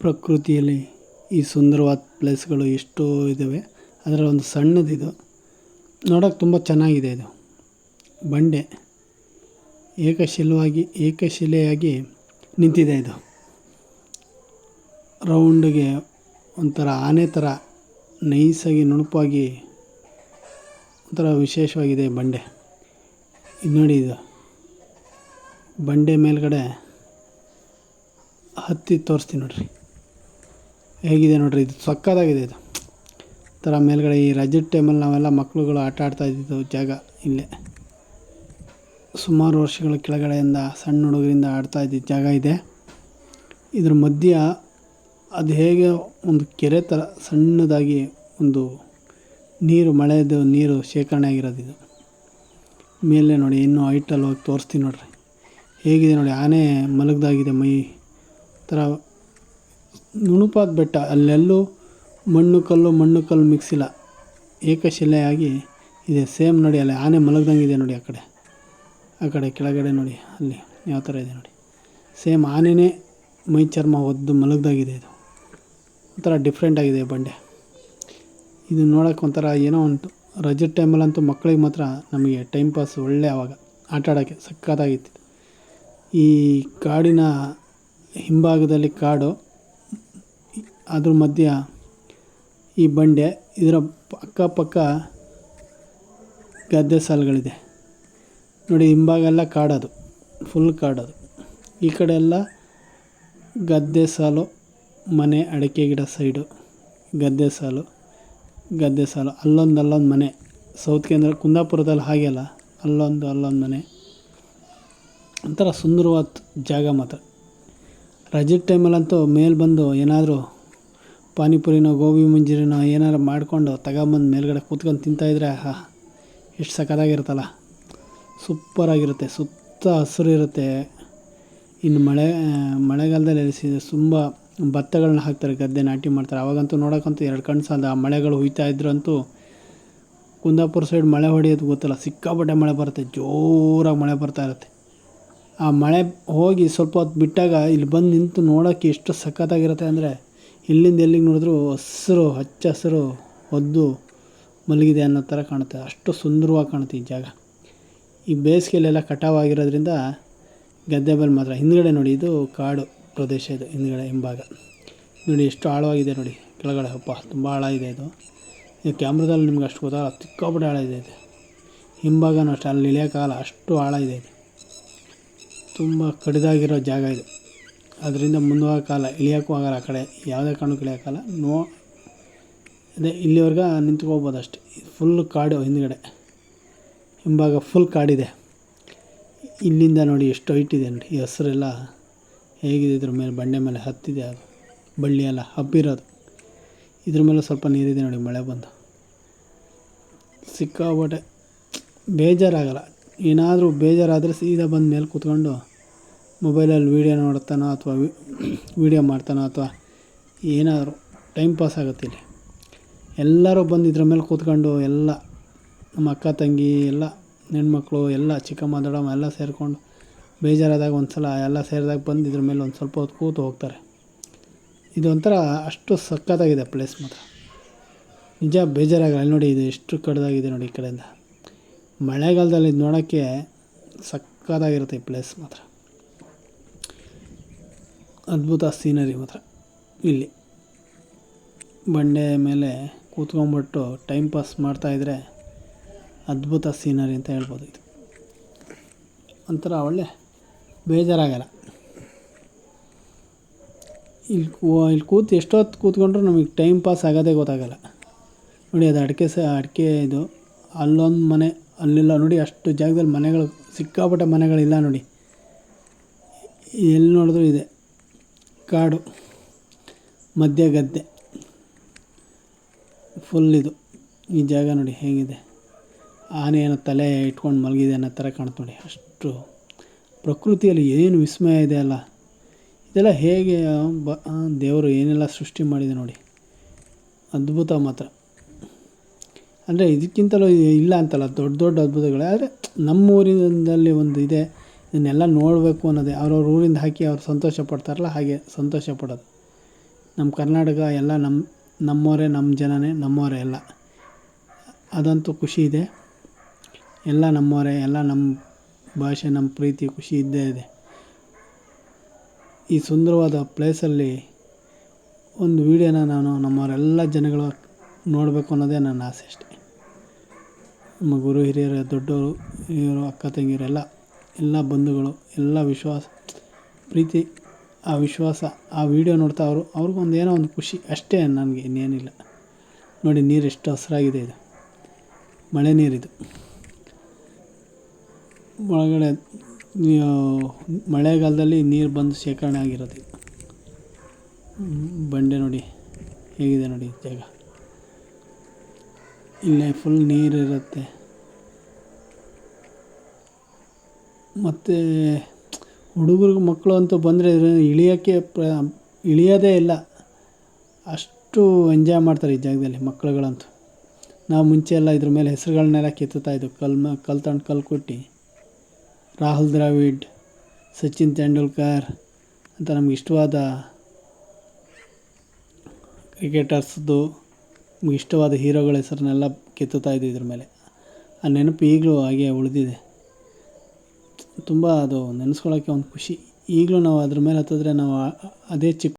ಪ್ರಕೃತಿಯಲ್ಲಿ ಈ ಸುಂದರವಾದ ಪ್ಲೇಸ್ಗಳು ಎಷ್ಟೋ ಇದ್ದಾವೆ. ಅದರಲ್ಲಿ ಒಂದು ಸಣ್ಣದಿದು ನೋಡೋಕೆ ತುಂಬ ಚೆನ್ನಾಗಿದೆ. ಇದು ಬಂಡೆ ಏಕಶಿಲೆಯಾಗಿ ನಿಂತಿದೆ. ಇದು ರೌಂಡಿಗೆ ಒಂಥರ ಆನೆ ಥರ ನೈಸಾಗಿ ನುಣುಪಾಗಿ ಒಂಥರ ವಿಶೇಷವಾಗಿದೆ ಬಂಡೆ. ಇದು ನೋಡಿ, ಇದು ಬಂಡೆ ಮೇಲ್ಗಡೆ ಹತ್ತಿ ತೋರಿಸ್ತೀನಿ ನೋಡ್ರಿ, ಹೇಗಿದೆ ನೋಡ್ರಿ. ಇದು ಸಕ್ಕತ್ತಾಗಿದೆ. ಇದು ಥರ ಮೇಲ್ಗಡೆ ಈ ರಜದ ಟೈಮಲ್ಲಿ ನಾವೆಲ್ಲ ಮಕ್ಕಳುಗಳು ಆಟ ಆಡ್ತಾ ಇದ್ದಿದ್ದು ಜಾಗ ಇಲ್ಲೇ. ಸುಮಾರು ವರ್ಷಗಳ ಕೆಳಗಡೆಯಿಂದ ಸಣ್ಣ ಹುಡುಗರಿಂದ ಆಡ್ತಾ ಇದ್ದಿದ್ದ ಜಾಗ ಇದೆ. ಇದ್ರ ಮಧ್ಯ ಅದು ಹೇಗೆ ಒಂದು ಕೆರೆ ಥರ ಸಣ್ಣದಾಗಿ ಒಂದು ನೀರು, ಮಳೆದು ನೀರು ಶೇಖರಣೆ ಆಗಿರೋದು. ಇದು ಮೇಲೆ ನೋಡಿ, ಇನ್ನೂ ಹೈಟಲ್ಲಿ ಹೋಗಿ ತೋರಿಸ್ತೀನಿ ನೋಡ್ರಿ, ಹೇಗಿದೆ ನೋಡಿ. ಆನೆ ಮಲಗ್ದಾಗಿದೆ, ಮೈ ಥರ ನುಣುಪಾದ ಬೆಟ್ಟ. ಅಲ್ಲೆಲ್ಲೂ ಮಣ್ಣು ಕಲ್ಲು ಮಿಕ್ಸ್ ಇಲ್ಲ, ಏಕಶಿಲೆಯಾಗಿ ಇದೆ. ಸೇಮ್ ನೋಡಿ, ಅಲ್ಲಿ ಆನೆ ಮಲಗ್ದಂಗಿದೆ ನೋಡಿ. ಆ ಕಡೆ ಕೆಳಗಡೆ ನೋಡಿ, ಅಲ್ಲಿ ಯಾವ ಥರ ಇದೆ ನೋಡಿ. ಸೇಮ್ ಆನೆನೇ ಮೈ ಚರ್ಮ ಒದ್ದು ಮಲಗ್ದಾಗಿದೆ. ಇದು ಒಂಥರ ಡಿಫ್ರೆಂಟ್ ಆಗಿದೆ ಬಂಡೆ. ಇದು ನೋಡೋಕೆ ಒಂಥರ ಏನೋ ಉಂಟು. ರಜದ ಟೈಮಲ್ಲಂತೂ ಮಕ್ಕಳಿಗೆ ಮಾತ್ರ ನಮಗೆ ಟೈಮ್ ಪಾಸ್ ಒಳ್ಳೆ. ಆವಾಗ ಆಟ ಆಡೋಕ್ಕೆ ಸಕ್ಕತ್ತಾಗಿತ್ತು. ಈ ಕಾಡಿನ ಹಿಂಭಾಗದಲ್ಲಿ ಕಾಡು, ಅದ್ರ ಮಧ್ಯ ಈ ಬಂಡೆ, ಇದರ ಅಕ್ಕಪಕ್ಕ ಗದ್ದೆ ಸಾಲುಗಳಿದೆ ನೋಡಿ. ಹಿಂಭಾಗ ಎಲ್ಲ ಕಾಡೋದು, ಫುಲ್ ಕಾಡೋದು. ಈ ಕಡೆ ಎಲ್ಲ ಗದ್ದೆ ಸಾಲು, ಮನೆ, ಅಡಿಕೆ ಗಿಡ ಸೈಡು, ಗದ್ದೆ ಸಾಲು. ಅಲ್ಲೊಂದು ಮನೆ. ಸೌತ್ ಕೇಂದ್ರ ಕುಂದಾಪುರದಲ್ಲಿ ಹಾಗೆಲ್ಲ ಅಲ್ಲೊಂದು ಮನೆ. ಒಂಥರ ಸುಂದರವಾದ ಜಾಗ ಮಾತ್ರ. ರಜದ ಟೈಮಲ್ಲಂತೂ ಮೇಲೆ ಬಂದು ಏನಾದರೂ ಪಾನಿಪುರಿನೋ ಗೋಬಿ ಮಂಚೂರಿನೋ ಏನಾರು ಮಾಡಿಕೊಂಡು ತಗೊಂಬಂದು ಮೇಲ್ಗಡೆ ಕೂತ್ಕೊಂಡು ತಿಂತಾಯಿದ್ರೆ ಎಷ್ಟು ಸಕ್ಕತ್ತಾಗಿರುತ್ತಲ್ಲ, ಸೂಪರಾಗಿರುತ್ತೆ. ಸುತ್ತ ಹಸಿರು ಇರುತ್ತೆ. ಇನ್ನು ಮಳೆಗಾಲದಲ್ಲಿ ತುಂಬ ಭತ್ತಗಳನ್ನ ಹಾಕ್ತಾರೆ, ಗದ್ದೆ ನಾಟಿ ಮಾಡ್ತಾರೆ. ಆವಾಗಂತೂ ನೋಡೋಕ್ಕಂತೂ ಎರಡು ಕಣ್ಣು ಸಾಲದು. ಆ ಮಳೆಗಳು ಹುಯ್ತಾ ಇದ್ರಂತೂ ಕುಂದಾಪುರ ಸೈಡ್ ಮಳೆ ಹೊಡೆಯೋದು ಗೊತ್ತಲ್ಲ, ಸಿಕ್ಕಾಪಟ್ಟೆ ಮಳೆ ಬರುತ್ತೆ, ಜೋರಾಗಿ ಮಳೆ ಬರ್ತಾ ಇರುತ್ತೆ. ಆ ಮಳೆ ಹೋಗಿ ಸ್ವಲ್ಪ ಹೊತ್ತು ಬಿಟ್ಟಾಗ ಇಲ್ಲಿ ಬಂದು ನಿಂತು ನೋಡೋಕ್ಕೆ ಎಷ್ಟು ಸಖತ್ತಾಗಿರುತ್ತೆ ಅಂದರೆ, ಇಲ್ಲಿಂದ ಎಲ್ಲಿಗೆ ನೋಡಿದ್ರೂ ಹಚ್ಚ ಹಸಿರು ಒದ್ದು ಮಲಗಿದೆ ಅನ್ನೋ ಥರ ಕಾಣುತ್ತೆ. ಅಷ್ಟು ಸುಂದರವಾಗಿ ಕಾಣುತ್ತೆ ಈ ಜಾಗ. ಈ ಬೇಸಿಗೆಯಲ್ಲೆಲ್ಲ ಕಟಾವಾಗಿರೋದ್ರಿಂದ ಗದ್ದೆ ಮೇಲೆ ಮಾತ್ರ. ಹಿಂದ್ಗಡೆ ನೋಡಿ, ಇದು ಕಾಡು ಪ್ರದೇಶ. ಇದು ಹಿಂಭಾಗ ನೋಡಿ ಎಷ್ಟು ಆಳವಾಗಿದೆ ನೋಡಿ. ಕೆಳಗಡೆ ತುಂಬ ಆಳ ಇದೆ. ಇದು ಕ್ಯಾಮ್ರಾದಲ್ಲಿ ನಿಮ್ಗೆ ಅಷ್ಟು ಗೊತ್ತಾಗಲ್ಲ, ಸಿಕ್ಕಾಪಟ್ಟೆ ಆಳ ಇದೆ. ಇದು ಹಿಂಭಾಗನೂ ಅಷ್ಟು, ಅಲ್ಲಿ ಇಳಿಯೋಕ್ಕಾಗಲ್ಲ, ಅಷ್ಟು ಆಳ ಇದೆ. ಇದು ತುಂಬ ಕಡಿದಾಗಿರೋ ಜಾಗ ಇದು. ಅದರಿಂದ ಮುಂದೋಗೋಕ್ಕಾಗಲ್ಲ, ಇಳಿಯೋಕ್ಕೂ ಆಗಲ್ಲ. ಆ ಕಡೆ ಯಾವುದೇ ಕಾರಣಕ್ಕೂ ಇಳಿಯೋಕ್ಕಾಗಲ್ಲ. ಅದೇ ಇಲ್ಲಿವರೆಗೆ ನಿಂತ್ಕೋಬೋದು ಅಷ್ಟೇ. ಫುಲ್ ಕಾಡು ಹಿಂಭಾಗ ಫುಲ್ ಕಾಡಿದೆ. ಇಲ್ಲಿಂದ ನೋಡಿ ಎಷ್ಟು ಹೈಟ್ ಇದೆ ನೋಡಿ. ಈ ಹಸಿರೆಲ್ಲ ಹೇಗಿದೆ, ಇದ್ರ ಮೇಲೆ ಬಂಡೆ ಮೇಲೆ ಹತ್ತಿದೆ. ಅದು ಬಳ್ಳಿ ಎಲ್ಲ ಹಬ್ಬಿರೋದು. ಇದ್ರ ಮೇಲೆ ಸ್ವಲ್ಪ ನೀರಿದೆ ನೋಡಿ, ಮಳೆ ಬಂದು ಸಿಕ್ಕಾಪಟ್ಟೆ ಬೇಜಾರಾಗಲ್ಲ. ಏನಾದರೂ ಬೇಜಾರಾದರೆ ಸೀದಾ ಬಂದು ಮೇಲೆ ಕೂತ್ಕೊಂಡು ಮೊಬೈಲಲ್ಲಿ ವೀಡಿಯೋ ನೋಡ್ತಾನೋ ಅಥವಾ ವೀಡಿಯೋ ಮಾಡ್ತಾನೋ ಅಥವಾ ಏನಾದರೂ ಟೈಮ್ ಪಾಸ್ ಆಗುತ್ತೆ. ಇಲ್ಲಿ ಎಲ್ಲರೂ ಬಂದು ಇದ್ರ ಮೇಲೆ ಕೂತ್ಕೊಂಡು, ಎಲ್ಲ ನಮ್ಮ ಅಕ್ಕ ತಂಗಿ ಎಲ್ಲ ಹೆಣ್ಮಕ್ಳು ಎಲ್ಲ ಚಿಕ್ಕಮ್ಮ ದೊಡ್ಡಮ್ಮ ಎಲ್ಲ ಸೇರಿಕೊಂಡು ಬೇಜಾರಾದಾಗ ಒಂದು ಸಲ ಎಲ್ಲ ಸೇರಿದಾಗ ಬಂದು ಇದ್ರ ಮೇಲೆ ಒಂದು ಸ್ವಲ್ಪ ಹೊತ್ತು ಕೂತು ಹೋಗ್ತಾರೆ. ಇದು ಒಂಥರ ಅಷ್ಟು ಸಕ್ಕತ್ತಾಗಿದೆ ಪ್ಲೇಸ್ ಮಾತ್ರ. ನಿಜ ಬೇಜಾರಾಗಲ್ಲ. ಅಲ್ಲಿ ನೋಡಿ, ಇದು ಎಷ್ಟು ಕಡ್ದಾಗಿದೆ ನೋಡಿ. ಈ ಕಡೆಯಿಂದ ಮಳೆಗಾಲದಲ್ಲಿ ಇದು ನೋಡೋಕ್ಕೆ ಸಕ್ಕತ್ತಾಗಿರುತ್ತೆ ಈ ಪ್ಲೇಸ್ ಮಾತ್ರ. ಅದ್ಭುತ ಸೀನರಿ ಮಾತ್ರ. ಇಲ್ಲಿ ಬಂಡೆ ಮೇಲೆ ಕೂತ್ಕೊಂಡ್ಬಿಟ್ಟು ಟೈಮ್ ಪಾಸ್ ಮಾಡ್ತಾಯಿದ್ರೆ ಅದ್ಭುತ ಸೀನರಿ ಅಂತ ಹೇಳ್ಬೋದು. ಇದು ಒಂಥರ ಒಳ್ಳೆ ಬೇಜಾರಾಗಲ್ಲ. ಇಲ್ಲಿ ಕೂತು ಎಷ್ಟೊತ್ತು ಕೂತ್ಕೊಂಡ್ರೂ ನಮಗೆ ಟೈಮ್ ಪಾಸ್ ಆಗೋದೇ ಗೊತ್ತಾಗಲ್ಲ ನೋಡಿ. ಅದು ಅಡಿಕೆ ಇದು ಅಲ್ಲೊಂದು ಮನೆ, ಅಲ್ಲಿಲ್ಲ ನೋಡಿ. ಅಷ್ಟು ಜಾಗದಲ್ಲಿ ಮನೆಗಳು, ಸಿಕ್ಕಾಪಟ್ಟೆ ಮನೆಗಳಿಲ್ಲ ನೋಡಿ. ಎಲ್ಲಿ ನೋಡಿದ್ರೂ ಇದೆ ಕಾಡು, ಮಧ್ಯ ಗದ್ದೆ, ಫುಲ್ ಇದು. ಈ ಜಾಗ ನೋಡಿ ಹೇಗಿದೆ. ಆನೆ ಏನೋ ತಲೆ ಇಟ್ಕೊಂಡು ಮಲಗಿದೆ ಅನ್ನೋ ಥರ ಕಾಣುತ್ತೆ ನೋಡಿ. ಅಷ್ಟು ಪ್ರಕೃತಿಯಲ್ಲಿ ಏನು ವಿಸ್ಮಯ ಇದೆ ಅಲ್ಲ. ಇದೆಲ್ಲ ಹೇಗೆ ದೇವರು ಏನೆಲ್ಲ ಸೃಷ್ಟಿ ಮಾಡಿದೆ ನೋಡಿ, ಅದ್ಭುತ ಮಾತ್ರ. ಅಂದರೆ ಇದಕ್ಕಿಂತಲೂ ಇಲ್ಲ ಅಂತಲ್ಲ, ದೊಡ್ಡ ಅದ್ಭುತಗಳೇ. ಆದರೆ ನಮ್ಮ ಊರಿನಲ್ಲಿ ಒಂದು ಇದೆ, ಇದನ್ನೆಲ್ಲ ನೋಡಬೇಕು ಅನ್ನೋದೇ. ಅವ್ರವ್ರ ಊರಿಂದ ಹಾಕಿ ಅವ್ರು ಸಂತೋಷ ಪಡ್ತಾರಲ್ಲ, ಹಾಗೆ ಸಂತೋಷ ಪಡೋದು. ನಮ್ಮ ಕರ್ನಾಟಕ ಎಲ್ಲ ನಮ್ಮವರೇ, ನಮ್ಮ ಜನನೇ, ನಮ್ಮವರೇ ಎಲ್ಲ. ಅದಂತೂ ಖುಷಿ ಇದೆ. ಎಲ್ಲ ನಮ್ಮವರೇ, ಎಲ್ಲ ನಮ್ಮ ಭಾಷೆ, ನಮ್ಮ ಪ್ರೀತಿ, ಖುಷಿ ಇದ್ದೇ ಇದೆ. ಈ ಸುಂದರವಾದ ಪ್ಲೇಸಲ್ಲಿ ಒಂದು ವೀಡಿಯೋನ ನಾನು ನಮ್ಮವರೆಲ್ಲ ಜನಗಳು ನೋಡಬೇಕು ಅನ್ನೋದೇ ನನ್ನ ಆಸೆ ಅಷ್ಟೆ. ನಮ್ಮ ಗುರು ಹಿರಿಯರು, ದೊಡ್ಡವರು, ಇವರು, ಅಕ್ಕ ತಂಗಿಯರೆಲ್ಲ, ಎಲ್ಲ ಬಂಧುಗಳು, ಎಲ್ಲ ವಿಶ್ವಾಸ, ಪ್ರೀತಿ, ಆ ವಿಶ್ವಾಸ, ಆ ವಿಡಿಯೋ ನೋಡ್ತಾ ಅವ್ರಿಗೊಂದು ಏನೋ ಒಂದು ಖುಷಿ ಅಷ್ಟೇ, ನನಗೆ ಇನ್ನೇನಿಲ್ಲ. ನೋಡಿ ನೀರು ಎಷ್ಟು ಹಸಿರಾಗಿದೆ, ಇದು ಮಳೆ ನೀರಿದು. ಒಳಗಡೆ ಮಳೆಗಾಲದಲ್ಲಿ ನೀರು ಬಂದು ಶೇಖರಣೆ ಆಗಿರೋದು. ಬಂಡೆ ನೋಡಿ ಹೇಗಿದೆ ನೋಡಿ ಜಾಗ. ಇಲ್ಲೇ ಫುಲ್ ನೀರಿರುತ್ತೆ. ಮತ್ತು ಹುಡುಗರು ಮಕ್ಕಳು ಅಂತೂ ಬಂದರೆ ಇಳಿಯೋದೇ ಇಲ್ಲ, ಅಷ್ಟು ಎಂಜಾಯ್ ಮಾಡ್ತಾರೆ ಈ ಜಾಗದಲ್ಲಿ ಮಕ್ಕಳುಗಳಂತೂ. ನಾವು ಮುಂಚೆ ಎಲ್ಲ ಇದ್ರ ಮೇಲೆ ಹೆಸರುಗಳನ್ನೆಲ್ಲ ಕೆತ್ತುತ್ತಾಯಿದ್ವು, ಕಲ್ಲು ತಗೊಂಡು ಕಲ್ಲು ಕೊಟ್ಟು. ರಾಹುಲ್ ದ್ರಾವಿಡ್, ಸಚಿನ್ ತೆಂಡೂಲ್ಕರ್ ಅಂತ ನಮ್ಗೆ ಇಷ್ಟವಾದ ಕ್ರಿಕೆಟರ್ಸ್ದು, ನಮ್ಗೆ ಇಷ್ಟವಾದ ಹೀರೋಗಳ ಹೆಸರನ್ನೆಲ್ಲ ಕೆತ್ತುತ್ತಾಯಿದ್ವಿ ಇದ್ರ ಮೇಲೆ. ಆ ನೆನಪು ಈಗಲೂ ಹಾಗೆ ಉಳಿದಿದೆ. ತುಂಬ ಅದು ನೆನೆಸ್ಕೊಳ್ಳೋಕ್ಕೆ ಒಂದು ಖುಷಿ. ಈಗಲೂ ನಾವು ಅದ್ರ ಮೇಲೆ ಹತ್ತಿದ್ರೆ ನಾವು ಅದೇ ಚಿಕ್ಕ